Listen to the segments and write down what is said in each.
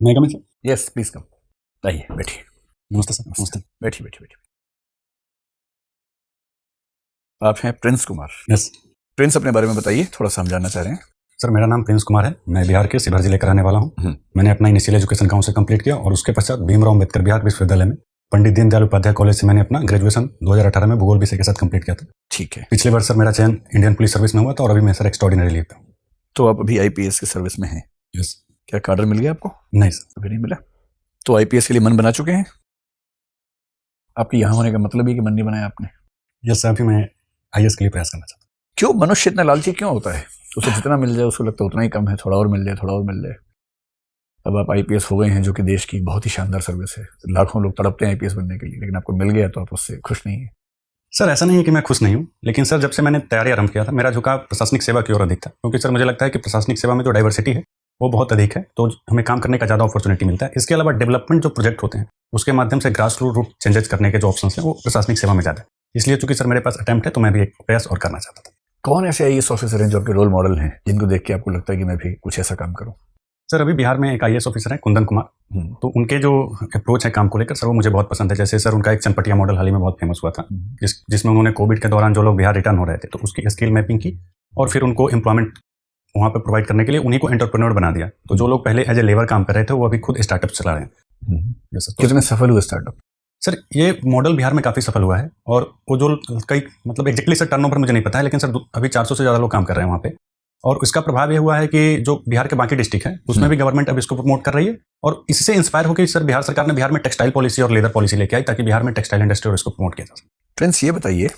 मैं कम sir. Yes please come, आइए बैठिए। नमस्ते सर। नमस्ते। बैठिए बैठिए बैठिए। आप हैं प्रिंस कुमार। यस प्रिंस, अपने बारे में बताइए, थोड़ा सा हम जानना चाह रहे हैं। सर, मेरा नाम प्रिंस कुमार है। मैं बिहार के शिवहर जिले का रहने वाला हूँ। मैंने अपना इनिशियल एजुकेशन गाँव से कंप्लीट किया और उसके पश्चात भीमराव अम्बेडकर बिहार विश्वविद्यालय में पंडित दीनदयाल उपाध्याय कॉलेज से मैंने अपना ग्रेजुएशन 2018 में भूगोल विषय के साथ कंप्लीट किया था। ठीक है। पिछले वर्ष सर मेरा चयन इंडियन पुलिस सर्विस में हुआ था और अभी मैं सर एक्स्ट्राऑर्डिनरी लीव था। तो आप अभी आईपीएस की सर्विस में हैं? यस। क्या कार्डर मिल गया आपको? नहीं सर, अभी नहीं मिला। तो आईपीएस के लिए मन बना चुके हैं? आपके यहाँ होने का मतलब ही कि मन नहीं बनाया आपने? यस सर, अभी मैं आईएएस के लिए प्रयास करना चाहता हूँ। क्यों मनुष्य इतना लालची क्यों होता है? उसे जितना मिल जाए उसको लगता है उतना ही कम है, थोड़ा और मिल जाए, थोड़ा और मिल जाए। अब आप आईपीएस हो गए हैं, जो कि देश की बहुत ही शानदार सर्विस है। लाखों लोग तड़पते हैं आईपीएस बनने के लिए, लेकिन आपको मिल गया तो आप उससे खुश नहीं है। सर ऐसा नहीं है कि मैं खुश नहीं हूँ, लेकिन सर जब से मैंने तैयारी आरंभ किया था मेरा झुकाव प्रशासनिक सेवा की ओर अधिक था, क्योंकि सर मुझे लगता है कि प्रशासनिक सेवा में जो डाइवर्सिटी है वो बहुत अधिक है, तो हमें काम करने का ज़्यादा अपॉर्चुनिटी मिलता है। इसके अलावा डेवलपमेंट जो प्रोजेक्ट होते हैं उसके माध्यम से ग्रास रूट चेंजेस करने के जो ऑप्शन हैं वो प्रशासनिक सेवा में ज़्यादा है। इसलिए चूंकि सर मेरे पास अटेम्प्ट है तो मैं भी एक प्रयास और करना चाहता था। कौन ऐसे आईएएस ऑफिसर हैं जो आपके रोल मॉडल हैं, जिनको देख के आपको लगता है कि मैं भी कुछ ऐसा काम करूं? सर अभी बिहार में एक आईएएस ऑफिसर है कुंदन कुमार, तो उनके जो अप्रोच है काम को लेकर सर वो मुझे बहुत पसंद है। जैसे सर उनका एक चनपटिया मॉडल हाल ही में बहुत फेमस हुआ था, जिसमें उन्होंने कोविड के दौरान जो लोग बिहार रिटर्न हो रहे थे तो उसकी स्किल मैपिंग की और फिर उनको एम्प्लॉयमेंट वहाँ पर प्रोवाइड करने के लिए उन्हीं को एंटरप्रेन्योर बना दिया। तो जो लोग पहले एज ए लेबर काम कर रहे थे वो अभी खुद स्टार्टअप चला रहे हैं। कितने सफल हुए स्टार्टअप? सर ये मॉडल बिहार में काफ़ी सफल हुआ है और वो जो कई मतलब एग्जैक्टली सर टर्नओवर मुझे नहीं पता है, लेकिन सर अभी 400 से ज़्यादा लोग काम कर रहे हैं वहाँ पे। और इसका प्रभाव ये हुआ है कि जो बिहार के बाकी डिस्ट्रिक्ट है उसमें भी गवर्नमेंट अब इसको प्रमोट कर रही है और इससे इंस्पायर होकर सर बिहार सरकार ने बिहार में टेक्सटाइल पॉलिसी और लेदर पॉलिसी लेके आई ताकि बिहार में टेक्सटाइल इंडस्ट्री और इसको प्रमोट किया जा सके। प्रिंस, ये बताइए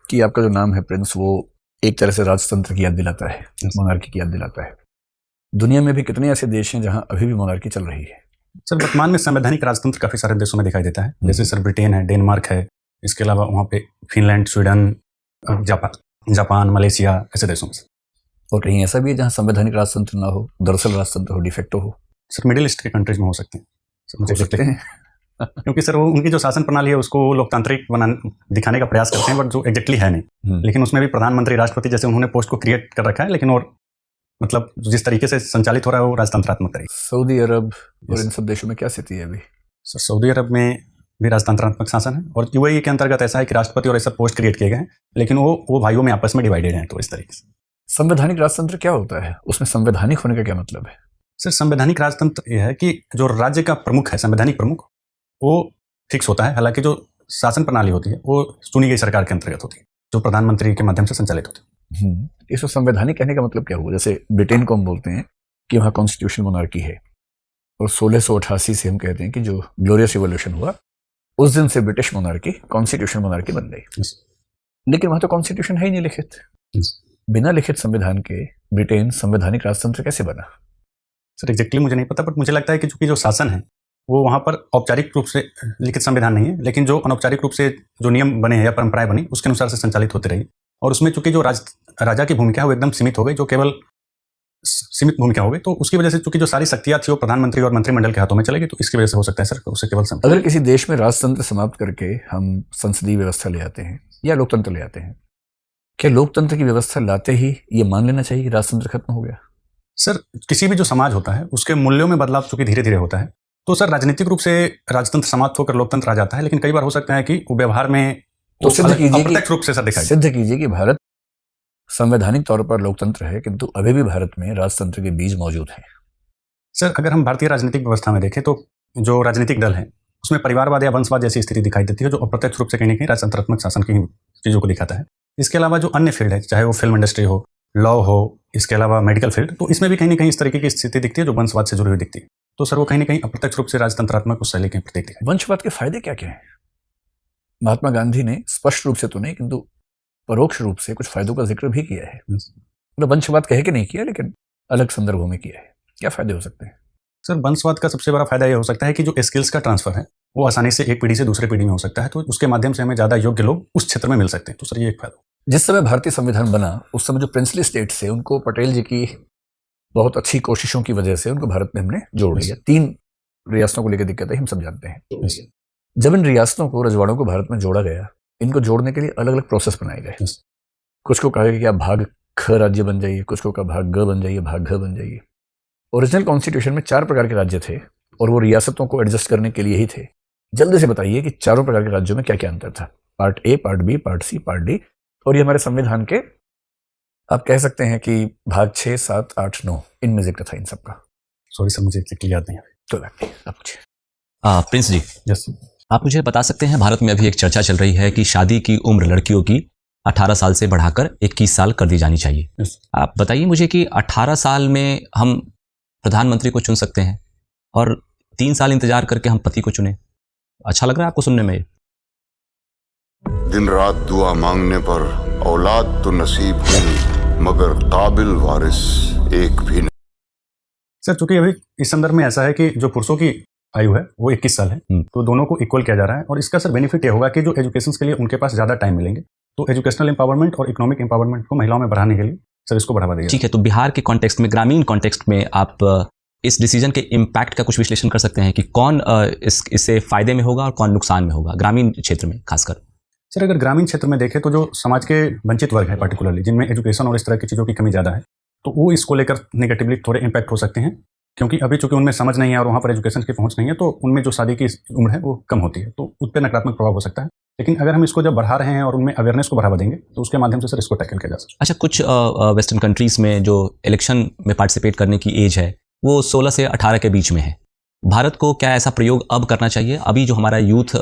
कि आपका जो नाम है प्रिंस, वो एक तरह से राजतंत्र की याद दिलाता है, मोनार्की की याद दिलाता है। दुनिया में भी कितने ऐसे देश हैं जहां अभी भी मोनार्की चल रही है? सर वर्तमान में संवैधानिक राजतंत्र काफ़ी सारे देशों में दिखाई देता है, जैसे सर ब्रिटेन है, डेनमार्क है, इसके अलावा वहाँ पे फिनलैंड, स्वीडन, जापान, मलेशिया, ऐसे देशों में। और कहीं ऐसा भी है जहाँ संवैधानिक राजतंत्र ना हो, दरअसल राजतंत्र हो, डिफेक्टो हो? सर मिडिल ईस्ट के कंट्रीज में हो सकते हैं सर, मुझे सकते हैं क्योंकि सर वो उनकी जो शासन प्रणाली है उसको लोकतांत्रिक दिखाने का प्रयास करते हैं, बट जो एग्जैक्टली है नहीं। लेकिन उसमें भी प्रधानमंत्री, राष्ट्रपति जैसे उन्होंने पोस्ट को क्रिएट कर रखा है, लेकिन और मतलब जिस तरीके से संचालित हो रहा है वो राजतंत्रात्मक तरीके। सऊदी अरब और इन सब देशों में क्या स्थिति है अभी? सर सऊदी अरब में भी राजतंत्रात्मक शासन है और यूएई के अंतर्गत ऐसा है कि राष्ट्रपति और ऐसा पोस्ट क्रिएट किए गए हैं, लेकिन वो भाइयों में आपस में डिवाइडेड हैं। तो इस तरीके से संवैधानिक राजतंत्र क्या होता है? उसमें संवैधानिक होने का क्या मतलब है? सर संवैधानिक राजतंत्र यह है कि जो राज्य का प्रमुख है, संवैधानिक प्रमुख, वो फिक्स होता है। हालांकि जो शासन प्रणाली होती है वो चुनी गई सरकार के अंतर्गत होती है, जो प्रधानमंत्री के माध्यम से संचालित होती है। इसको संवैधानिक कहने का मतलब क्या हुआ? जैसे ब्रिटेन को हम बोलते हैं कि वहाँ कॉन्स्टिट्यूशन मोनार्की है, और 1688 से हम कहते हैं कि जो ग्लोरियस रिवॉल्यूशन हुआ उस दिन से ब्रिटिश मोनार्की कॉन्स्टिट्यूशन मोनार्की बन गई। लेकिन वहाँ तो कॉन्स्टिट्यूशन है ही नहीं लिखित। बिना लिखित संविधान के ब्रिटेन संवैधानिक राजतंत्र कैसे बना? सर एग्जैक्टली मुझे नहीं पता, बट मुझे लगता है कि चूंकि जो शासन है वो वहाँ पर औपचारिक रूप से लिखित संविधान नहीं है, लेकिन जो अनौपचारिक रूप से जो नियम बने हैं या परंपराएं बनी उसके अनुसार से संचालित होते रही। और उसमें चूंकि जो राजा की भूमिका है वो एकदम सीमित हो गई, जो केवल सीमित भूमिका हो गई, तो उसकी वजह से चूंकि जो सारी शक्तियां थी वो प्रधानमंत्री और मंत्रिमंडल के हाथों में चलेगी। तो इसकी वजह से हो सकता है सर उसे केवल अगर किसी देश में राजतंत्र समाप्त करके हम संसदीय व्यवस्था ले आते हैं या लोकतंत्र ले आते हैं, क्या लोकतंत्र की व्यवस्था लाते ही ये मान लेना चाहिए कि राजतंत्र खत्म हो गया? सर किसी भी जो समाज होता है उसके मूल्यों में बदलाव चूंकि धीरे धीरे होता है, तो सर राजनीतिक रूप से राजतंत्र समाप्त होकर लोकतंत्र आ जाता है, लेकिन कई बार हो सकता है कि वो व्यवहार में तो सिद्ध कीजिए कि भारत संवैधानिक तौर पर लोकतंत्र है, किंतु अभी भी भारत में राजतंत्र के बीज मौजूद हैं। सर अगर हम भारतीय राजनीतिक व्यवस्था में देखें तो जो राजनीतिक दल है उसमें परिवारवाद या वंशवाद जैसी स्थिति दिखाई देती है, जो अप्रत्यक्ष रूप से कहीं ना कहीं राजतंत्रात्मक शासन की चीज़ों को दिखाता है। इसके अलावा जो अन्य फील्ड है, चाहे वो फिल्म इंडस्ट्री हो, लॉ हो, इसके अलावा मेडिकल फील्ड, तो इसमें भी कहीं ना कहीं इस तरीके की स्थिति दिखती है जो वंशवाद से जुड़ी हुई दिखती है। तो सर वो कहीं ना कहीं अप्रत्यक्ष रूप से राजतंत्रात्मक उस शैली के प्रतीक दिखाई। वंशवाद के फायदे क्या क्या हैं? महात्मा गांधी ने स्पष्ट रूप से तो नहीं किंतु परोक्ष रूप से कुछ फायदों का जिक्र भी किया है। मतलब वंशवाद कहे कि नहीं किया, लेकिन अलग संदर्भों में किया है। क्या फायदे हो सकते हैं? सर वंशवाद का सबसे बड़ा फायदा यह हो सकता है कि जो स्किल्स का ट्रांसफर है वो आसानी से एक पीढ़ी से दूसरे पीढ़ी में हो सकता है, तो उसके माध्यम से हमें ज़्यादा योग्य लोग उस क्षेत्र में मिल सकते हैं। तो सर ये एक फायदा। जिस समय भारतीय संविधान बना उस समय जो प्रिंसली स्टेट्स थे उनको पटेल जी की बहुत अच्छी कोशिशों की वजह से उनको भारत में हमने जोड़ लिया। 3 रियासतों को लेकर दिक्कत है, हम सब जानते हैं। जब इन रियासतों को, रजवाड़ों को भारत में जोड़ा गया, इनको जोड़ने के लिए अलग अलग प्रोसेस बनाए गए। कुछ को कहा कि आप भाग ख राज्य बन जाइए, कुछ को कहा भाग ग बन जाइए, भाग घ बन जाइए। ओरिजिनल कॉन्स्टिट्यूशन में 4 प्रकार के राज्य थे, और वो रियासतों को एडजस्ट करने के लिए ही थे। जल्दी से बताइए कि चारों प्रकार के राज्यों में क्या क्या अंतर था, part A, part B, part C, part D, और ये हमारे संविधान के आप कह सकते हैं कि भाग 6, 7, 8, 9 इनमें जिक्र था इन सबका। सॉरी सर, मुझे एग्जैक्टली याद नहीं है। तो आप पूछिए। प्रिंस जी, यस, आप मुझे बता सकते हैं, भारत में अभी एक चर्चा चल रही है कि शादी की उम्र लड़कियों की 18 साल से बढ़ाकर 21 साल कर दी जानी चाहिए। यस। आप बताइए मुझे कि 18 साल में हम प्रधानमंत्री को चुन सकते हैं और 3 साल इंतजार करके हम पति को चुने। अच्छा लग रहा है आपको सुनने में? दिन रात दुआ मांगने पर औलाद तो नसीब हुई, मगर काबिल वारिस एक भी नहीं। सर चूंकि अभी इस संदर्भ में ऐसा है कि जो पुरुषों की आयु है वो 21 साल है, तो दोनों को इक्वल किया जा रहा है। और इसका सर बेनिफिट ये होगा कि जो एजुकेशन के लिए उनके पास ज़्यादा टाइम मिलेंगे, तो एजुकेशनल एम्पावरमेंट और इकोनॉमिक एम्पावरमेंट को महिलाओं में बढ़ाने के लिए सर इसको बढ़ावा देगा। ठीक है, तो बिहार के कॉन्टेक्स्ट में, ग्रामीण कॉन्टेक्स्ट में आप इस डिसीजन के इम्पैक्ट का कुछ विश्लेषण कर सकते हैं कि कौन इससे फायदे में होगा और कौन नुकसान में होगा, ग्रामीण क्षेत्र में खासकर? सर अगर ग्रामीण क्षेत्र में देखें तो जो समाज के वंचित वर्ग है पार्टिकुलरली, जिनमें एजुकेशन और इस तरह की चीज़ों की कमी ज़्यादा है, तो वो इसको लेकर नेगेटिवली थोड़े इम्पैक्ट हो सकते हैं, क्योंकि अभी चूंकि उनमें समझ नहीं है और वहाँ पर एजुकेशन की पहुँच नहीं है, तो उनमें जो शादी की उम्र है वो कम होती है, तो उस पर नकारात्मक प्रभाव हो सकता है। लेकिन अगर हम इसको जब बढ़ा रहे हैं और उनमें अवेयरनेस को बढ़ावा देंगे, तो उसके माध्यम से सर इसको टैकल किया जा सकता है। अच्छा, कुछ वेस्टर्न कंट्रीज़ में जो इलेक्शन में पार्टिसिपेट करने की एज है वो 16 से 18 के बीच में है। भारत को क्या ऐसा प्रयोग अब करना चाहिए? अभी जो हमारा यूथ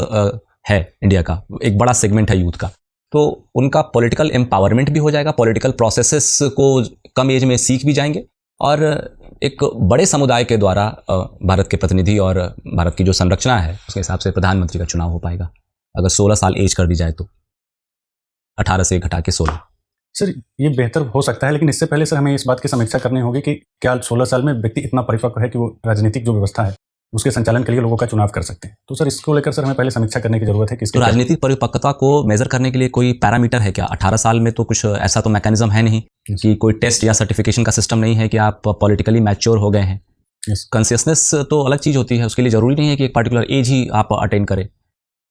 है इंडिया का, एक बड़ा सेगमेंट है यूथ का, तो उनका पॉलिटिकल एम्पावरमेंट भी हो जाएगा, पॉलिटिकल प्रोसेसेस को कम एज में सीख भी जाएंगे, और एक बड़े समुदाय के द्वारा भारत के प्रतिनिधि और भारत की जो संरचना है उसके हिसाब से प्रधानमंत्री का चुनाव हो पाएगा, अगर 16 साल एज कर दी जाए तो, 18 से घटा के 16। सर ये बेहतर हो सकता है, लेकिन इससे पहले सर हमें इस बात की समीक्षा करनी होगी कि क्या 16 साल में व्यक्ति इतना परिपक्व है कि वो राजनीतिक जो व्यवस्था है उसके संचालन के लिए लोगों का चुनाव कर सकते हैं। तो सर इसको लेकर सर हमें पहले समीक्षा करने की जरूरत है कि तो राजनीतिक परिपक्वता को मेजर करने के लिए कोई पैरामीटर है क्या? 18 साल में तो कुछ ऐसा तो मैकेनिज्म है नहीं कि कोई टेस्ट या सर्टिफिकेशन का सिस्टम नहीं है कि आप पॉलिटिकली मैच्योर हो गए हैं। कॉन्शियसनेस तो अलग चीज़ होती है, उसके लिए जरूरी नहीं है कि एक पार्टिकुलर एज ही आप अटेंड करें।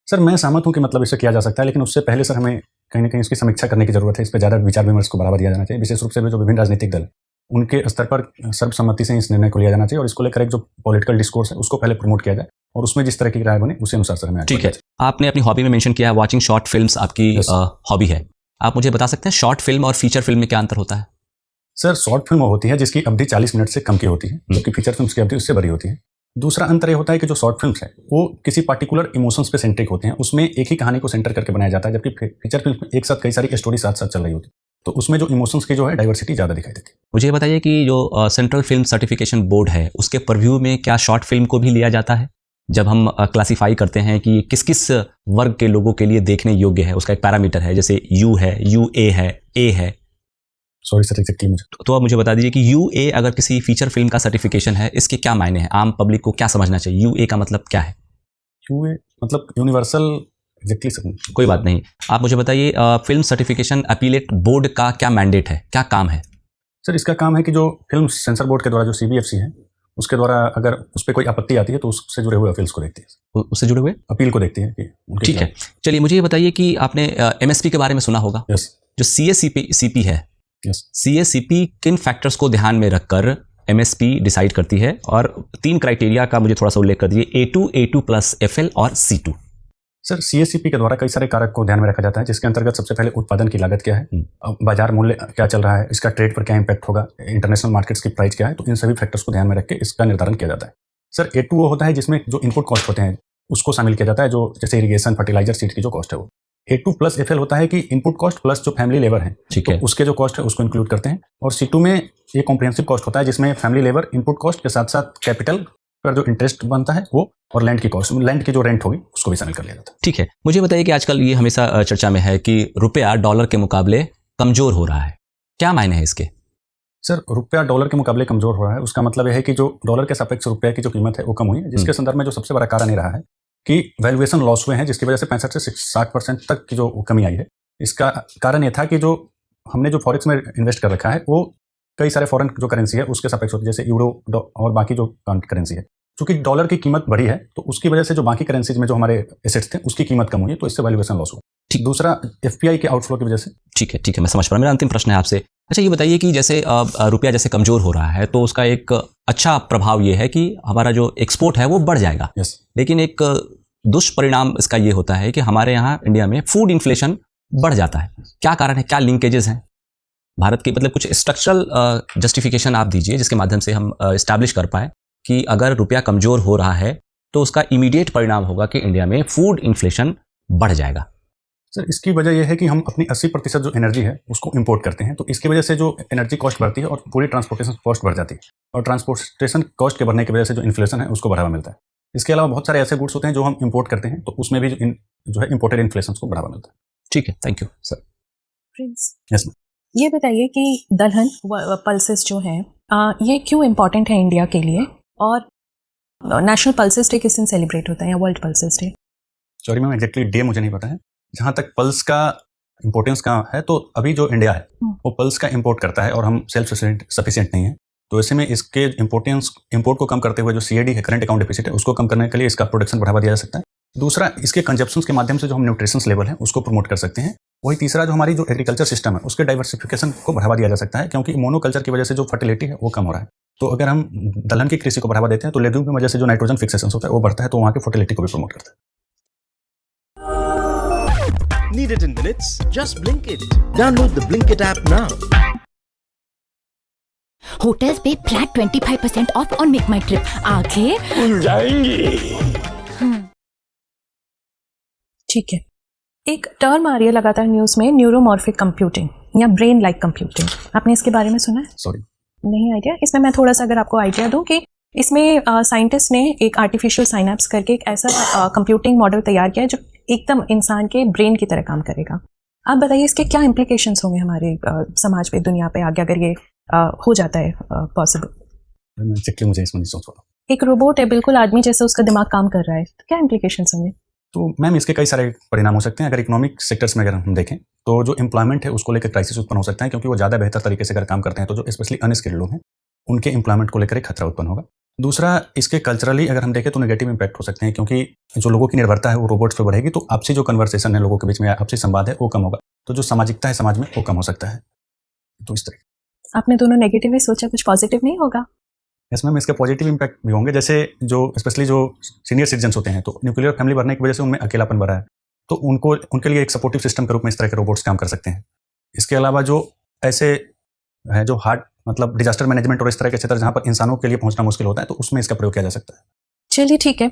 सर मैं सहमत हूँ कि मतलब इसे किया जा सकता है, लेकिन उससे पहले सर हमें कहीं ना कहीं इसकी समीक्षा करने की जरूरत है। इस पर ज़्यादा विचार विमर्श को बढ़ावा दिया जाना चाहिए, विशेष रूप से जो विभिन्न राजनीतिक दल उनके स्तर पर सर्वसम्मति से इस निर्णय को लिया जाना चाहिए, और इसको लेकर एक जो पॉलिटिकल डिस्कोर्स है उसको पहले प्रमोट किया जाए, और उसमें जिस तरह की राय बने उसी अनुसार सर हमें। ठीक है, आपने अपनी हॉबी में मेंशन किया है वॉचिंग शॉर्ट फिल्म्स, आपकी हॉबी है। आप मुझे बता सकते हैं शॉर्ट फिल्म और फीचर फिल्म में क्या अंतर होता है? सर शॉर्ट फिल्म होती है जिसकी अवधि 40 मिनट से कम की होती है, जबकि फीचर फिल्म की अवधि उससे बड़ी होती है। दूसरा अंतर ये होता है कि जो शॉर्ट फिल्म्स है वो किसी पार्टिकुलर इमोशंस पे सेंट्रिक होते हैं, उसमें एक ही कहानी को सेंटर करके बनाया जाता है, जबकि फीचर फिल्म में एक साथ कई सारी स्टोरी साथ साथ चल रही होती है, तो उसमें जो इमोशंस की जो है डाइवर्सिटी ज़्यादा दिखाई देती है। मुझे ये बताइए कि जो सेंट्रल फिल्म सर्टिफिकेशन बोर्ड है उसके परव्यू में क्या शॉर्ट फिल्म को भी लिया जाता है? जब हम क्लासीफाई करते हैं कि किस किस वर्ग के लोगों के लिए देखने योग्य है, उसका एक पैरामीटर है, जैसे यू है, UA है, A है। सॉरी सर एग्जैक्टली मुझे तो आप मुझे बता दीजिए कि UA अगर किसी फीचर फिल्म का सर्टिफिकेशन है, इसके क्या मायने हैं? आम पब्लिक को क्या समझना चाहिए? UA का मतलब क्या है? UA मतलब यूनिवर्सल एग्जैक्टली सर। कोई बात नहीं, आप मुझे बताइए फिल्म सर्टिफिकेशन अपीलेट बोर्ड का क्या मैंडेट है, क्या काम है? सर इसका काम है कि जो फिल्म सेंसर बोर्ड के द्वारा जो CBFC है उसके द्वारा अगर उस पर कोई आपत्ति आती है तो उससे जुड़े हुए अपील्स को देखती है, उससे जुड़े हुए अपील को देखती है कि उनके ठीक है। चलिए मुझे ये बताइए कि आपने MSP के बारे में सुना होगा। यस। जो CACP है, यस। CACP किन फैक्टर्स को ध्यान में रखकर MSP डिसाइड करती है, और 3 क्राइटेरिया का मुझे थोड़ा सा उल्लेख कर दीजिए, A2, A2+FL और C2। सर CACP के द्वारा कई सारे कारक को ध्यान में रखा जाता है, जिसके अंतर्गत सबसे पहले उत्पादन की लागत क्या है, अब बाजार मूल्य क्या चल रहा है, इसका ट्रेड पर क्या इंपैक्ट होगा, इंटरनेशनल मार्केट्स की प्राइस क्या है, तो इन सभी फैक्टर्स को ध्यान में रख के इसका निर्धारण किया जाता है। सर A2 वो होता है जिसमें जो इनपुट कॉस्ट होते हैं उसको शामिल किया जाता है, जो जैसे इरिगेशन, फर्टिलाइजर, सीड की जो कॉस्ट है वो। A2+FL होता है कि इनपुट कॉस्ट प्लस जो फैमिली लेबर है, ठीक तो है, उसके जो कॉस्ट है उसको इंक्लूड करते हैं। और C2 में एक कॉम्प्रिहेंसिव कॉस्ट होता है जिसमें फैमिली लेबर, इनपुट कॉस्ट के साथ साथ कैपिटल पर जो इंटरेस्ट बनता है वो, और लैंड की कॉस्ट, लैंड की जो रेंट होगी उसको भी शामिल कर लिया जाता है। ठीक है। मुझे बताइए कि आजकल ये हमेशा चर्चा में है कि रुपया डॉलर के मुकाबले कमजोर हो रहा है, क्या मायने है इसके? सर रुपया डॉलर के मुकाबले कमजोर हो रहा है, उसका मतलब यह है कि जो डॉलर के सापेक्ष रुपये की जो कीमत है वो कम हुई है, जिसके संदर्भ में जो सबसे बड़ा कारण ये रहा है कि वैल्यूएशन लॉस हुए हैं, जिसकी वजह से 65 से 60% तक की जो कमी आई है। इसका कारण ये था कि जो हमने जो फॉरेक्स में इन्वेस्ट कर रखा है वो कई सारे फॉरेन जो करेंसी है उसके सापेक्ष होती है, जैसे यूरो और बाकी जो करेंसी है, चूंकि डॉलर की कीमत बढ़ी है तो उसकी वजह से जो बाकी करेंसीज में जो हमारे एसेट्स थे उसकी कीमत कम हुई है, तो इससे वैल्यूएशन लॉस हुआ। ठीक। दूसरा एफपीआई के आउटफ्लो की वजह से। ठीक है, मैं समझ पा रहा हूँ। मेरा अंतिम प्रश्न है आपसे, अच्छा ये बताइए कि जैसे रुपया जैसे कमज़ोर हो रहा है तो उसका एक अच्छा प्रभाव ये है कि हमारा जो एक्सपोर्ट है वो बढ़ जाएगा। यस। लेकिन एक दुष्परिणाम इसका ये होता है कि हमारे यहाँ इंडिया में फूड इन्फ्लेशन बढ़ जाता है। क्या कारण है, क्या लिंकेजेस हैं भारत के, मतलब कुछ स्ट्रक्चरल जस्टिफिकेशन आप दीजिए जिसके माध्यम से हम इस्टेब्लिश कर पाए कि अगर रुपया कमज़ोर हो रहा है तो उसका इमीडिएट परिणाम होगा कि इंडिया में फूड इन्फ्लेशन बढ़ जाएगा। सर इसकी वजह यह है कि हम अपनी 80% जो एनर्जी है उसको इंपोर्ट करते हैं, तो इसकी वजह से जो एनर्जी कॉस्ट बढ़ती है और पूरी ट्रांसपोर्टेशन कॉस्ट बढ़ जाती है, और ट्रांसपोर्टेशन कॉस्ट के बढ़ने की वजह से जो इन्फ्लेशन है उसको बढ़ावा मिलता है। इसके अलावा बहुत सारे ऐसे गुड्स होते हैं जो हम इंपोर्ट करते हैं, तो उसमें भी जो है इंपोर्टेड इन्फ्लेशन को बढ़ावा मिलता है। ठीक है, thank you sir. Prince, yes ma'am. ये बताइए कि दलहन पल्सेस जो हैं ये क्यों इम्पोर्टेंट है इंडिया के लिए, और नेशनल पल्सेस डे किस दिन सेलिब्रेट होता है या world pulses day? Sorry ma'am, exactly day मुझे नहीं पता है। जहाँ तक पल्स का इंपॉर्टेंस का है तो अभी जो इंडिया है वो पल्स का इंपोर्ट करता है और हम सेल्फ सफिशिएंट नहीं है, तो ऐसे में इसके इंपोर्ट को कम करते हुए जो सीएडी है, करंट अकाउंट डेफिसिट है, उसको कम करने के लिए इसका प्रोडक्शन बढ़ावा दिया जा सकता है। दूसरा, इसके कंजप्शन के माध्यम से जो हम न्यूट्रिशंस लेवल है उसको प्रमोट कर सकते हैं। वही तीसरा, जो हमारी जो एग्रीकल्चर सिस्टम है उसके डाइवर्सिफिकेशन को बढ़ावा दिया जा सकता है, क्योंकि मोनोकल्चर की वजह से जो फर्टिलिटी है वो कम हो रहा है। तो अगर हम दलहन की कृषि को बढ़ावा देते हैं तो लेग्यूम की वजह से जो नाइट्रोजन फिक्सेशन होता है वो बढ़ता है, तो वहाँ की फर्टिलिटी को भी प्रमोट करता है। Need it in minutes? Just Blinkit. Download the Blinkit app now. Hotels पे flat 25% off on Make My Trip. आगे खुल जाएंगी। ठीक है, एक टर्म आ रही है लगातार न्यूज़ में, न्यूरोमॉर्फिक कंप्यूटिंग या ब्रेन लाइक कंप्यूटिंग। आपने इसके बारे में सुना है? सॉरी, नहीं आइडिया। इसमें मैं थोड़ा सा अगर आपको आइडिया दूं कि इसमें साइंटिस्ट ने एक आर्टिफिशियल साइनेप्स करके एक ऐसा कंप्यूटिंग मॉडल तैयार किया है जो एकदम इंसान के ब्रेन की तरह काम करेगा। आप बताइए इसके क्या इम्प्लीकेशंस होंगे हमारे समाज पे, दुनिया पे आगे, अगर ये हो जाता है पॉसिबल? एग्जैक्टली मुझे इसमें नहीं सोच पा रहा। एक रोबोट है, बिल्कुल आदमी जैसे उसका दिमाग काम कर रहा है, तो क्या इम्प्लीकेशंस होंगे? तो मैम इसके कई सारे परिणाम हो सकते हैं। अगर इकोनॉमिक सेक्टर्स में अगर हम देखें तो जो एम्प्लॉयमेंट है उसको लेकर क्राइसिस उत्पन्न हो सकता है, क्योंकि वो ज़्यादा बेहतर तरीके से अगर काम करते हैं तो जो स्पेशली अनस्किल्ड लोग हैं उनके एम्प्लॉयमेंट को लेकर एक खतरा उत्पन्न होगा। दूसरा, इसके कल्चरली अगर हम देखें तो नेगेटिव इंपैक्ट हो सकते हैं, क्योंकि जो लोगों की निर्भरता है वो रोबोट्स पर बढ़ेगी, तो आपसी जो कन्वर्सेशन है लोगों के बीच में, आपसी संवाद है वो कम होगा, तो जो सामाजिकता है समाज में वो कम हो सकता है। तो इस तरह आपने दोनों नेगेटिव ही सोचा, कुछ पॉजिटिव नहीं होगा? यस मैम, इसके पॉजिटिव इंपैक्ट भी होंगे। जैसे जो स्पेशली जो सीनियर सिटीजन्स होते हैं तो न्यूक्लियर फैमिली बढ़ने की वजह से उनमें अकेलापन बढ़ा है, तो उनके लिए एक सपोर्टिव सिस्टम के रूप में इस तरह के रोबोट्स काम कर सकते हैं। इसके अलावा जो ऐसे है जो हार्ड मतलब डिजास्टर मैनेजमेंट और इस तरह के क्षेत्र जहाँ पर इंसानों के लिए पहुंचना मुश्किल होता है, तो उसमें इसका प्रयोग किया जा सकता है। चलिए ठीक है।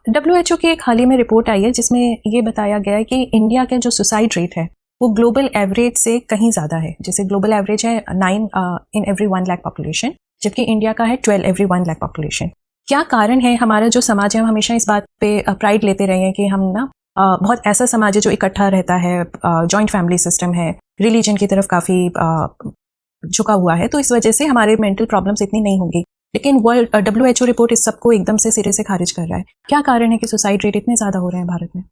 WHO की एक हाल ही में रिपोर्ट आई है जिसमें ये बताया गया है कि इंडिया का जो सुसाइड रेट है वो ग्लोबल एवरेज से कहीं ज़्यादा है। जैसे ग्लोबल एवरेज है 9 इन एवरी 1 लाख पॉपुलेशन, जबकि इंडिया का है 12 एवरी 1 लाख पॉपुलेशन। क्या कारण है? हमारा जो समाज है हम हमेशा इस बात पे प्राइड लेते रहे हैं कि हम ना बहुत ऐसा समाज है जो इकट्ठा रहता है, जॉइंट फैमिली सिस्टम है, रिलीजन की तरफ काफ़ी झुका हुआ है, तो इस वजह से हमारे मेंटल प्रॉब्लम्स इतनी नहीं होंगी। लेकिन WHO रिपोर्ट इस सबको एकदम से सिरे से खारिज कर रहा है। क्या कारण है कि सुसाइड रेट इतने ज़्यादा हो रहे हैं भारत में?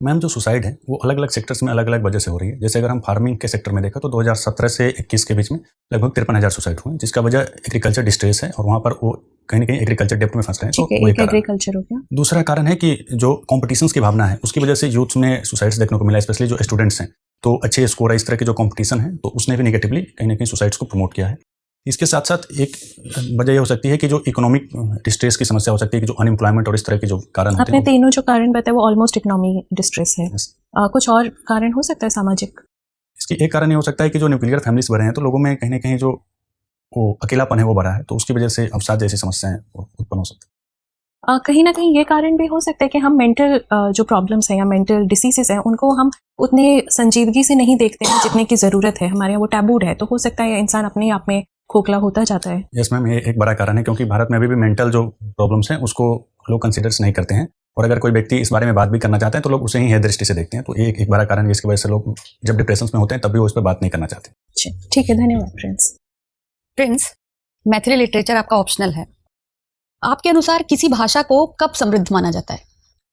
मैम जो सुसाइड है वो अलग अलग सेक्टर्स में अलग अलग वजह से हो रही है। जैसे अगर हम फार्मिंग के सेक्टर में देखा तो 2017 से 21 के बीच में लगभग 53,000 सुसाइड हुए, जिसका वजह एग्रीकल्चर डिस्ट्रेस है और वहाँ पर वो कहीं ना कहीं एग्रीकल्चर डेप्थ में फंस रहे हैं। ठीक है, एक एग्रीकल्चर हो गया। दूसरा कारण है कि जो कॉम्पिटिशन्स की भावना है उसकी वजह से यूथ में सुसाइड्स देखने को मिला, स्पेशली जो स्टूडेंट्स हैं, तो अच्छे स्कोर है, इस तरह के जो कॉम्पिटिशन है तो उसने भी नेगेटिवली कहीं ना कहीं सुसाइड्स को प्रमोट किया है। इसके साथ साथ एक वजह ये हो सकती है कि जो इकोनॉमिक डिस्ट्रेस की समस्या हो सकती है, कि जो अनएम्प्लॉयमेंट और इस तरह के जो कारण होते आपने हैं। तीनों जो कारण बताए वो ऑलमोस्ट इकोनॉमी डिस्ट्रेस है। कुछ और कारण हो सकता है सामाजिक? इसकी एक कारण ये हो सकता है कि जो न्यूक्लियर फैमिलीज बढ़े हैं तो लोगों में कहीं ना कहीं जो वो अकेलापन है वो बढ़ा है, तो उसकी वजह से अवसाद जैसी समस्याएं उत्पन्न हो सकती है। कहीं ना कहीं ये कारण भी हो सकता है कि हम मेंटल जो प्रॉब्लम्स हैं या मेंटल डिसीजेस हैं उनको हम उतने संजीदगी से नहीं देखते हैं जितने की ज़रूरत है। हमारे यहाँ वो टैबूड है, तो हो सकता है इंसान अपने आप में खोखला होता जाता है। यस मैम, ये एक बड़ा कारण है, क्योंकि भारत में अभी भी मेंटल जो प्रॉब्लम्स हैं उसको लोग कंसिडर्स नहीं करते हैं, और अगर कोई व्यक्ति इस बारे में बात भी करना चाहते हैं तो लोग उसे ही है दृष्टि से देखते हैं। तो ये एक बड़ा कारण है जिसकी वजह से लोग जब डिप्रेशन में होते हैं तब भी वो इस पर बात नहीं करना चाहते। ठीक है, धन्यवाद प्रिंस। मैथिली लिटरेचर आपका ऑप्शनल है। आपके अनुसार किसी भाषा को कब समृद्ध माना जाता है?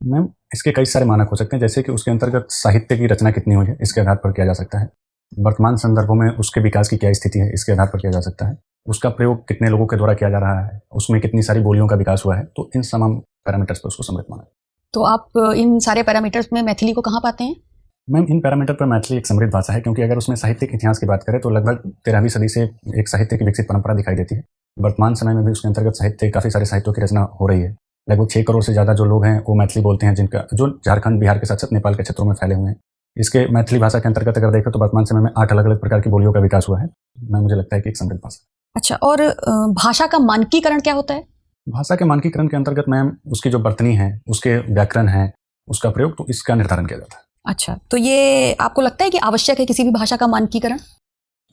मैम इसके कई सारे मानक हो सकते हैं, जैसे कि उसके अंतर्गत साहित्य की रचना कितनी हुई है इसके आधार पर किया जा सकता है, वर्तमान संदर्भों में उसके विकास की क्या स्थिति है इसके आधार पर किया जा सकता है, उसका प्रयोग कितने लोगों के द्वारा किया जा रहा है, उसमें कितनी सारी बोलियों का विकास हुआ है, तो इन तमाम पैरामीटर्स पर उसको समृद्ध माना। तो आप इन सारे पैरामीटर्स में मैथिली को कहाँ पाते हैं? मैम, इन पैरामीटर पर मैथिली एक समृद्ध भाषा है, क्योंकि अगर उसमें साहित्यिक इतिहास की बात करें तो लगभग 13वीं सदी से एक साहित्य की विकसित परंपरा दिखाई देती है। वर्तमान समय में भी उसके अंतर्गत साहित्य, काफ़ी सारे साहित्यों की रचना हो रही है। लगभग 6 करोड़ से ज़्यादा जो लोग हैं वो मैथिली बोलते हैं, जिनका जो झारखंड, बिहार के साथ साथ नेपाल के क्षेत्रों में फैले हुए हैं। इसके मैथिली भाषा के अंतर्गत अगर देखें तो वर्तमान समय में 8 अलग अलग प्रकार की बोलियों का विकास हुआ है। मुझे लगता है कि एक समृद्ध भाषा। अच्छा, और भाषा का मानकीकरण क्या होता है? भाषा के मानकीकरण के अंतर्गत मैम उसकी जो वर्तनी है, उसके व्याकरण है, उसका प्रयोग, तो इसका निर्धारण किया जाता है। अच्छा, तो ये आपको लगता है कि आवश्यक है किसी भी भाषा का मानकीकरण?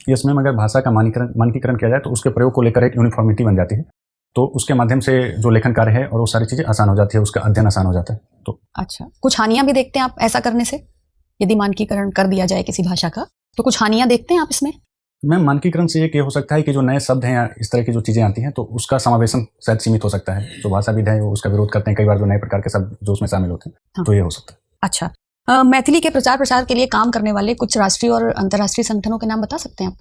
यस मैम, अगर भाषा का मानकीकरण किया जाए तो उसके प्रयोग को लेकर एक यूनिफॉर्मिटी बन जाती है, तो उसके माध्यम से जो लेखन कार्य है और वो सारी चीज़ें आसान हो जाती है, उसका अध्ययन आसान हो जाता है। तो अच्छा, कुछ हानियां भी देखते हैं आप ऐसा करने से? यदि मानकीकरण कर दिया जाए किसी भाषा का तो कुछ हानियां देखते हैं आप इसमें? मैम, मानकीकरण से ये हो सकता है कि जो नए शब्द हैं या इस तरह की जो चीज़ें आती हैं तो उसका समावेशन शायद सीमित हो सकता है। जो भाषाविद है वो उसका विरोध करते हैं कई बार, जो नए प्रकार के शब्द जो उसमें शामिल होते हैं। हाँ। तो ये हो सकता है। अच्छा, मैथिली के प्रचार प्रसार के लिए काम करने वाले कुछ राष्ट्रीय और अंतर्राष्ट्रीय संगठनों के नाम बता सकते हैं आप?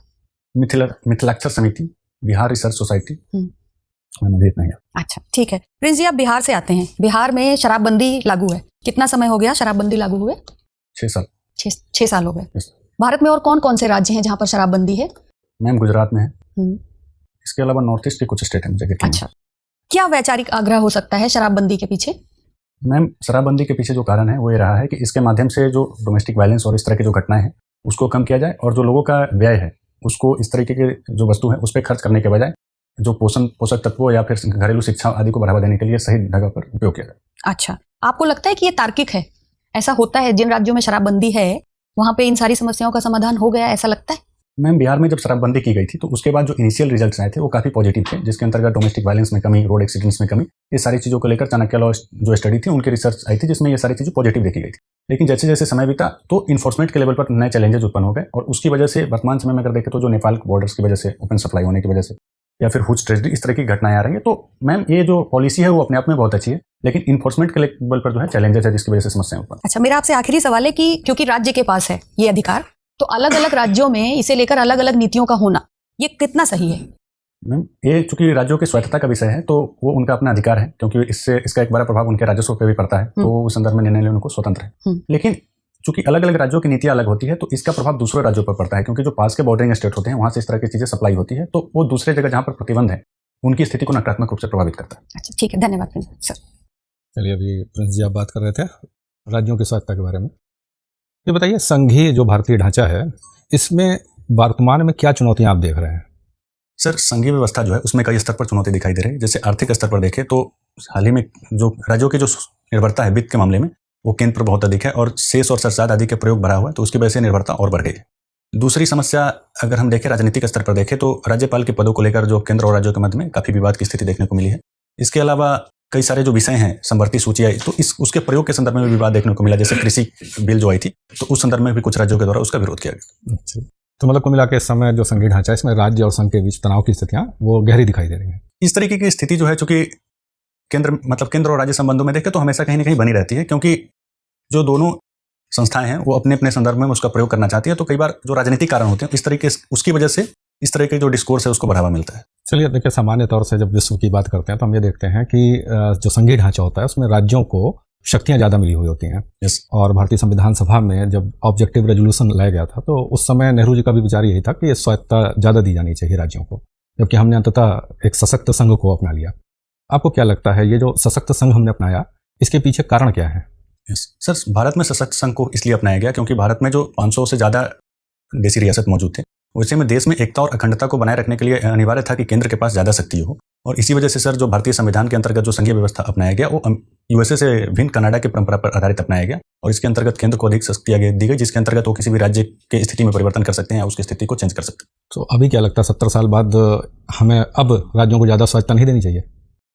मिथिलाक्षर समिति, बिहार रिसर्च सोसाइटी। इतना ही है। अच्छा, ठीक है। प्रिंस जी, आप बिहार से आते हैं। बिहार में शराबबंदी लागू है। कितना समय हो गया शराबबंदी लागू हुए? 6 साल। 6 साल हो गए। Yes. भारत में और कौन कौन से राज्य हैं जहां पर शराबबंदी है? मैम, गुजरात में है। इसके अलावा नॉर्थ ईस्ट के कुछ स्टेट हैं मुझे। अच्छा, क्या वैचारिक आग्रह हो सकता है शराबबंदी के पीछे? मैम, शराबबंदी के पीछे जो कारण है वो ये रहा है कि इसके माध्यम से जो डोमेस्टिक वायलेंस और इस तरह की जो घटनाएं हैं उसको कम किया जाए, और जो लोगों का व्यय है उसको इस तरीके के जो वस्तु है उस पर खर्च करने के बजाय जो पोषक तत्वों या फिर घरेलू शिक्षा आदि को बढ़ावा देने के लिए सही जगह पर उपयोग किया जाए। अच्छा, आपको लगता है कि ये तार्किक है? ऐसा होता है जिन राज्यों में शराबबंदी है वहां पे इन सारी समस्याओं का समाधान हो गया, ऐसा लगता है? मैम, बिहार में जब शराबबंदी की गई थी तो उसके बाद जो इनिशियल रिजल्ट्स आए थे वो काफ़ी पॉजिटिव थे, जिसके अंतर्गत डोमेस्टिक वायलेंस में कमी, रोड एक्सीडेंट्स में कमी, ये सारी चीज़ों को लेकर चाणक्य लॉ जो स्टडी थी उनकी रिसर्च आई थी जिसमें ये सारी चीज़ें पॉजिटिव देखी गई थी। लेकिन जैसे जैसे समय बीता तो इन्फोर्समेंट के लेवल पर नए चैलेंजेस उत्पन्न हो गए, और उसकी वजह से वर्तमान समय में अगर देखें तो जो नेपाल बॉर्डर्स की वजह से ओपन सप्लाई होने की वजह से या फिर हुज ट्रेजडी, इस तरह की घटनाएं आ रही है। तो मैम, ये जो पॉलिसी है वो अपने आप में बहुत अच्छी है, लेकिन इन्फोर्समेंट के लेवल पर जो है चैलेंजेस है जिसकी वजह से समस्याएं उत्पन्न। अच्छा, मेरा आपसे आखिरी सवाल है कि क्योंकि राज्य के पास है ये अधिकार, तो अलग अलग राज्यों में इसे लेकर अलग अलग नीतियों का होना ये कितना सही है? मैम, ये चूंकि राज्यों की स्वायत्तता का विषय है तो वो उनका अपना अधिकार है, क्योंकि इसका एक बड़ा प्रभाव उनके राजस्व पर भी पड़ता है, तो उस संदर्भ में निर्णय लेने को स्वतंत्र है। लेकिन चूंकि अलग अलग राज्यों की नीतियां अलग होती है तो इसका प्रभाव दूसरे राज्यों पर पड़ता है, क्योंकि जो पास के बॉर्डरिंग स्टेट होते हैं वहां से इस तरह की चीजें सप्लाई होती है, तो वो दूसरे जगह जहां पर प्रतिबंध है उनकी स्थिति को नकारात्मक रूप से प्रभावित करता है। अच्छा, ठीक है, धन्यवाद प्रिंस सर। चलिए, अभी प्रिंस जी आप बात कर रहे थे राज्यों की स्वायत्तता के बारे में। ये बताइए, संघीय जो भारतीय ढांचा है इसमें वर्तमान में क्या चुनौतियां आप देख रहे हैं? सर, संघीय व्यवस्था जो है उसमें कई स्तर पर चुनौती दिखाई दे रही है। जैसे आर्थिक स्तर पर देखें तो हाल ही में जो राज्यों की जो निर्भरता है वित्त के मामले में वो केंद्र पर बहुत अधिक है, और शेष और सरसाद आदि के प्रयोग बढ़ा हुआ है, तो उसकी वजह से निर्भरता और बढ़ गई है। दूसरी समस्या अगर हम देखें राजनीतिक स्तर पर देखें तो राज्यपाल के पदों को लेकर जो केंद्र और राज्यों के मध्य में काफ़ी विवाद की स्थिति देखने को मिली है। इसके अलावा कई सारे जो विषय हैं, समवर्ती सूची आई तो उसके प्रयोग के संदर्भ में भी विवाद देखने को मिला। जैसे कृषि बिल जो आई थी तो उस संदर्भ में भी कुछ राज्यों के द्वारा उसका विरोध किया गया। अच्छा, तो मतलब को मिला के इस समय जो संघीय ढांचा है इसमें राज्य और संघ के बीच तनाव की स्थितियां वो गहरी दिखाई दे रही हैं। इस तरीके की स्थिति जो है चूंकि केंद्र और राज्य संबंधों में देखें तो हमेशा कहीं ना कहीं बनी रहती है, क्योंकि जो दोनों संस्थाएं हैं वो अपने अपने संदर्भ में उसका प्रयोग करना चाहती है, तो कई बार जो राजनीतिक कारण होते हैं इस तरीके उसकी वजह से इस तरह के जो डिस्कोर्स है उसको बढ़ावा मिलता है। चलिए, देखिए, सामान्य तौर से जब विश्व की बात करते हैं तो हम ये देखते हैं कि जो संघीय ढांचा होता है उसमें राज्यों को शक्तियां ज़्यादा मिली हुई होती हैं। और भारतीय संविधान सभा में जब ऑब्जेक्टिव रेजोल्यूशन लाया गया था तो उस समय नेहरू जी का भी विचार यही था कि स्वायत्तता ज़्यादा दी जानी चाहिए राज्यों को, जबकि हमने अंततः एक सशक्त संघ को अपना लिया। आपको क्या लगता है ये जो सशक्त संघ हमने अपनाया इसके पीछे कारण क्या है? सर, भारत में सशक्त संघ को इसलिए अपनाया गया क्योंकि भारत में जो 500 से ज़्यादा देशी रियासत मौजूद थे, वैसे में देश में एकता और अखंडता को बनाए रखने के लिए अनिवार्य था कि केंद्र के पास ज़्यादा शक्ति हो, और इसी वजह से सर जो भारतीय संविधान के अंतर्गत जो संघीय व्यवस्था अपनाया गया वो यूएसए से भिन्न कनाडा की परंपरा पर आधारित अपनाया गया, और इसके अंतर्गत केंद्र को अधिक शक्तियां दी गई, जिसके अंतर्गत वो किसी भी राज्य के स्थिति में परिवर्तन कर सकते हैं या उसकी स्थिति को चेंज कर सकते हैं। तो अभी क्या लगता है 70 साल बाद हमें अब राज्यों को ज़्यादा स्वायत्तता नहीं देनी चाहिए?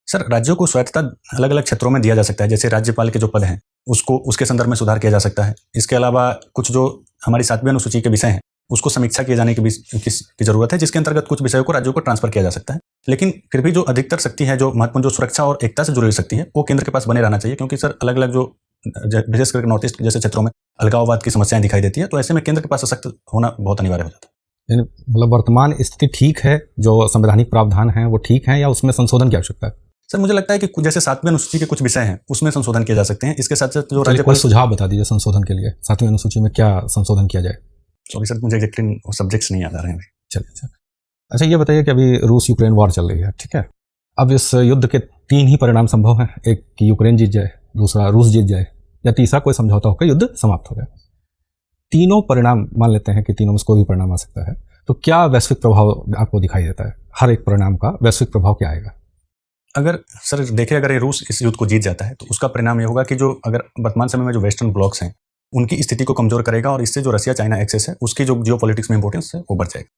सर, राज्यों को स्वायत्तता अलग अलग क्षेत्रों में दिया जा सकता है, जैसे राज्यपाल के जो पद हैं उसके संदर्भ में सुधार किया जा सकता है। इसके अलावा कुछ जो हमारी 7वीं अनुसूची के विषय हैं उसको समीक्षा किए जाने की जरूरत है, जिसके अंतर्गत कुछ विषयों को राज्यों को ट्रांसफर किया जा सकता है। लेकिन फिर भी जो अधिकतर शक्ति है, जो महत्वपूर्ण, जो सुरक्षा और एकता से जुड़ी हुई शक्ति है, वो केंद्र के पास बने रहना चाहिए, क्योंकि सर अलग अलग जो विशेष करके नॉर्थ ईस्ट जैसे क्षेत्रों में अलगाववाद की समस्याएं दिखाई देती है, तो ऐसे में केंद्र के पास सशक्त होना बहुत अनिवार्य हो जाता है। यानी मतलब वर्तमान स्थिति ठीक है, जो संवैधानिक प्रावधान हैं वो ठीक हैं, या उसमें संशोधन की आवश्यकता है? सर मुझे लगता है कि जैसे 7वीं अनुसूची के कुछ विषय हैं उसमें संशोधन किए जा सकते हैं। इसके साथ साथ जो चलिए, कोई राज्यपाल सुझाव बता दीजिए संशोधन के लिए, 7वीं अनुसूची में क्या संशोधन किया जाए? सॉरी सर, मुझे एग्जैक्टली सब्जेक्ट्स नहीं याद आ रहे हैं। चलिए, अच्छा ये बताइए कि अभी रूस यूक्रेन वॉर चल रही है, ठीक है। अब इस युद्ध के 3 ही परिणाम संभव हैं, एक कि यूक्रेन जीत जाए, दूसरा रूस जीत जाए, या तीसरा कोई समझौता होकर युद्ध समाप्त हो जाए। तीनों परिणाम मान लेते हैं कि तीनों में से कोई भी परिणाम आ सकता है, तो क्या वैश्विक प्रभाव आपको दिखाई देता है? हर एक परिणाम का वैश्विक प्रभाव क्या आएगा? अगर सर देखिए, अगर ये रूस इस युद्ध को जीत जाता है तो उसका परिणाम ये होगा कि जो अगर वर्तमान समय में जो वेस्टर्न ब्लॉक्स हैं उनकी स्थिति को कमजोर करेगा, और इससे जो रशिया चाइना एक्सेस है उसकी जो जियोपॉलिटिक्स में इंपॉर्टेंस है वो बढ़ जाएगा।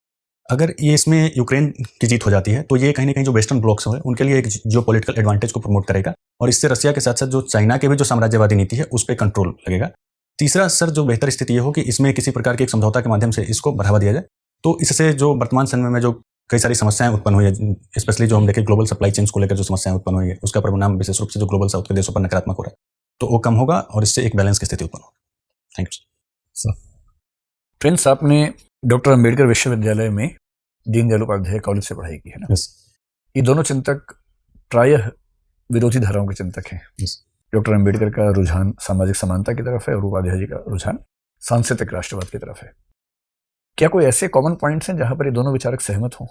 अगर ये इसमें यूक्रेन की जीत हो जाती है तो ये कहीं ना कहीं जो वेस्टर्न ब्लॉक्स हैं उनके लिए एक जियोपॉलिटिकल एडवांटेज को प्रमोट करेगा, और इससे रशिया के साथ साथ जो चाइना के भी जो साम्राज्यवादी नीति है उस पर कंट्रोल लगेगा। तीसरा सर, जो बेहतर स्थिति ये हो कि इसमें किसी प्रकार के एक समझौता के माध्यम से इसको बढ़ावा दिया जाए, तो इससे जो वर्तमान समय में जो कई सारी समस्याएं उत्पन्न हुई है, स्पेशली जो हम देखें ग्लोबल सप्लाई चेन्स को लेकर जो समस्याएं उत्पन्न हुई है उसका परिणाम विशेष रूप से जो ग्लोबल साउथ के देशों पर नकारात्मक हो रहा है, तो वो कम होगा और इससे एक बैलेंस की स्थिति उत्पन्न होगी। Thank you sir. प्रिंस, आपने डॉक्टर अंबेडकर विश्वविद्यालय में दीनदयाल उपाध्याय कॉलेज से पढ़ाई की है ना? यस। ये दोनों चिंतक प्रायः विरोधी धाराओं के चिंतक हैं। यस। डॉक्टर अंबेडकर का रुझान सामाजिक समानता की तरफ है और उपाध्याय जी का रुझान सांस्कृतिक राष्ट्रवाद की तरफ है। क्या कोई ऐसे कॉमन पॉइंट्स हैं जहां पर ये दोनों विचारक सहमत हों?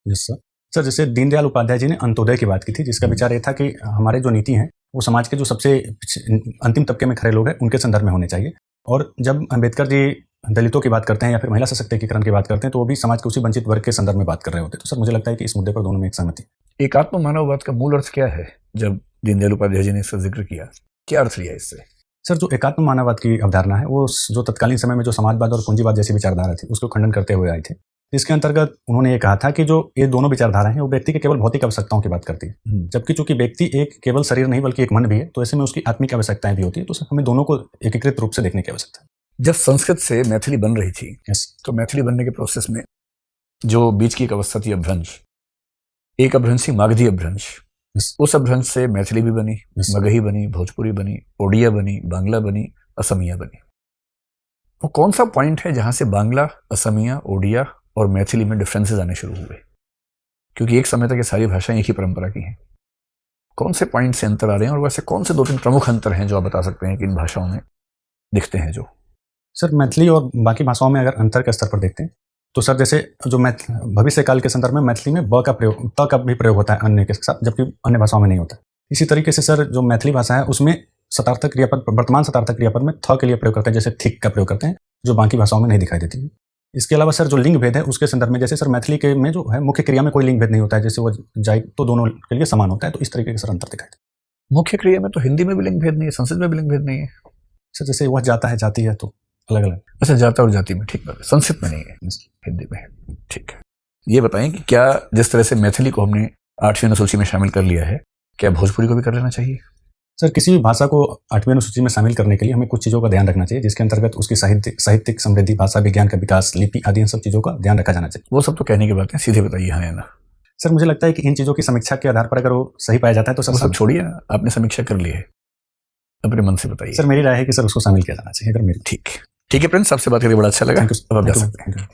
Yes sir. सर जैसे दीनदयाल उपाध्याय जी ने अंत्योदय की बात की थी, जिसका विचार ये था कि हमारे जो नीति हैं वो समाज के जो सबसे अंतिम तबके में खड़े लोग हैं उनके संदर्भ में होने चाहिए। और जब अंबेडकर जी दलितों की बात करते हैं या फिर महिला सशक्तिकरण की बात करते हैं तो वो भी समाज के उसी वंचित वर्ग के संदर्भ में बात कर रहे होते हैं। तो सर मुझे लगता है कि इस मुद्दे पर दोनों में एक सहमति। एकात्म मानववाद का मूल अर्थ क्या है? जब दीनदयाल उपाध्याय जी ने इसका जिक्र किया, क्या अर्थ लिया इससे? सर जो एकात्म मानववाद की अवधारणा है वो जो तत्कालीन समय में जो समाजवाद और पूंजीवाद जैसी विचारधारा थी उसको खंडन करते हुए आई थी। इसके अंतर्गत उन्होंने ये कहा था कि जो ये दोनों विचारधाराएं हैं वो व्यक्ति के केवल भौतिक आवश्यकताओं की बात करती है, जबकि चूंकि व्यक्ति एक केवल शरीर नहीं बल्कि एक मन भी है, तो ऐसे में उसकी आत्मिक आवश्यकताएं भी होती है। तो सर हमें दोनों को एकीकृत रूप से देखने की आवश्यकता है। जब संस्कृत से मैथिली बन रही थी, तो मैथिली बनने के प्रोसेस में जो बीच की एक अवस्था थी अपभ्रंश, एक अपभ्रंश थी मागधी अपभ्रंश। उस अपभ्रंश से मैथिली भी बनी, मगही बनी, भोजपुरी बनी, ओडिया बनी, बांग्ला बनी, असमिया बनी। वो कौन सा पॉइंट है जहां से बांग्ला, असमिया, ओडिया और मैथिली में डिफरेंसेस आने शुरू हुए? क्योंकि एक समय तक ये सारी भाषाएं एक ही परंपरा की हैं। कौन से पॉइंट से अंतर आ रहे हैं और वैसे कौन से 2-3 प्रमुख अंतर हैं जो आप बता सकते हैं कि इन भाषाओं में दिखते हैं? जो सर मैथिली और बाकी भाषाओं में अगर अंतर के स्तर पर देखते हैं तो सर जैसे जो भविष्य काल के संदर्भ में मैथिली में ब का प्रयोग, त का भी प्रयोग होता है अन्य के साथ, जबकि अन्य भाषाओं में नहीं होता। इसी तरीके से सर जो मैथिली भाषा है उसमें शतार्थक क्रियापद, वर्तमान शतार्थक क्रियापद में थ के लिए प्रयोग करते हैं, जैसे थिक का प्रयोग करते हैं, जो बाकी भाषाओं में नहीं दिखाई देती है। इसके अलावा सर जो लिंग भेद है उसके संदर्भ में, जैसे सर मैथिली के में जो है मुख्य क्रिया में कोई लिंग भेद नहीं होता है, जैसे वो जाए तो दोनों के लिए समान होता है। तो इस तरीके के सर अंतर दिखाई देता है। मुख्य क्रिया में तो हिंदी में भी लिंग भेद नहीं है, संस्कृत में भी लिंग भेद नहीं है। सर जैसे वह जाता है, जाती है, तो अलग अलग। अच्छा, जाता और जाति में, ठीक बात है। संस्कृत में नहीं है, हिंदी में है, ठीक है। ये बताएं कि क्या जिस तरह से मैथिली को हमने 8वीं अनुसूची में शामिल कर लिया है, क्या भोजपुरी को भी कर लेना चाहिए? सर किसी भी भाषा को 8वीं अनुसूची में शामिल करने के लिए हमें कुछ चीज़ों का ध्यान रखना चाहिए, जिसके अंतर्गत उसकी साहित्यिक समृद्धि, भाषा विज्ञान का विकास, लिपि आदि इन सब चीज़ों का ध्यान रखा जाना चाहिए। वो सब तो कहने की बात है, सीधे बताइए हाँ या ना। सर मुझे लगता है कि इन चीज़ों की समीक्षा के आधार पर अगर वो सही पाया जाता है तो सर सब छोड़िए ना, आपने समीक्षा कर ली है, अपने मन से बताइए। सर मेरी राय है कि सर उसको शामिल किया जाना चाहिए। अगर मेरी ठीक है प्रिंस, आपसे बात करके बड़ा अच्छा लगा। अब आप जा सकते हैं।